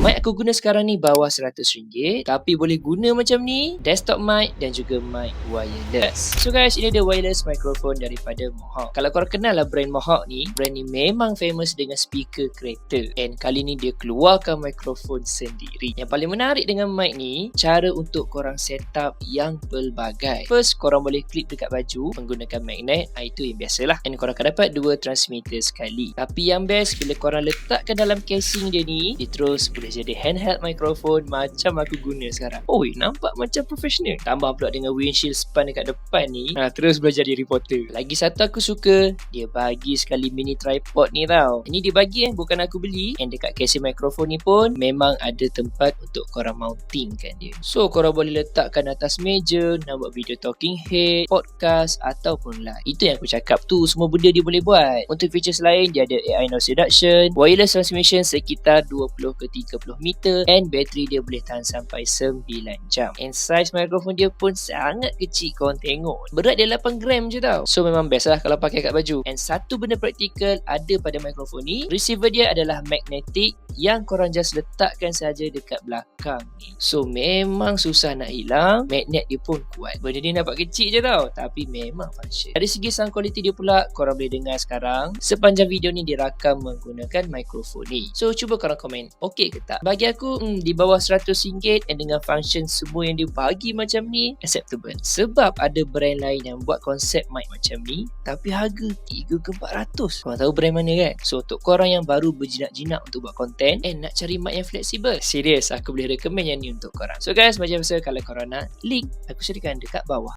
Mic aku guna sekarang ni bawah RM100, tapi boleh guna macam ni, desktop mic dan juga mic wireless. So guys, ini dia wireless microphone daripada Mohawk. Kalau korang kenal lah brand Mohawk ni, brand ni memang famous dengan speaker kereta. And kali ni dia keluarkan mikrofon sendiri. Yang paling menarik dengan mic ni, cara untuk korang setup yang pelbagai. First, korang boleh clip dekat baju menggunakan magnet. Itu yang biasalah. And korang akan dapat 2 transmitter sekali. Tapi yang best, bila korang letakkan dalam casing dia ni, dia terus boleh jadi handheld microphone macam aku guna sekarang. Oi, nampak macam profesional. Tambah pula dengan windshield span dekat depan ni, terus boleh jadi reporter. Lagi satu aku suka, dia bagi sekali mini tripod ni tau. Ini dia bagi bukan aku beli. And dekat casing microphone ni pun memang ada tempat untuk korang mountingkan dia. So korang boleh letakkan atas meja, nak buat video talking head, podcast ataupun live. Itu yang aku cakap tu, semua benda dia boleh buat. Untuk features lain, dia ada AI noise reduction, wireless transmission sekitar 20 ke 30 meter, and bateri dia boleh tahan sampai 9 jam. And size mikrofon dia pun sangat kecil, korang tengok. Berat dia 8 gram je tau. So memang best lah kalau pakai kat baju. And satu benda praktikal ada pada mikrofon ni, receiver dia adalah magnetic yang korang just letakkan saja dekat belakang ni. So memang susah nak hilang, magnet dia pun kuat. Benda ni nampak kecil je tau, tapi memang function. Dari segi sound quality dia pula, korang boleh dengar sekarang sepanjang video ni dirakam menggunakan mikrofon ni. So cuba korang komen, okey ke tak? Bagi aku di bawah RM100 and dengan function semua yang dia bagi macam ni, acceptable. Sebab ada brand lain yang buat konsep mic macam ni tapi harga 3 ke 400. Korang tahu brand mana kan? So untuk korang yang baru berjinak-jinak untuk buat konten and nak cari mic yang fleksibel, serius aku boleh recommend yang ni untuk korang. So guys, macam biasa, kalau korang nak link, aku sediakan dekat bawah.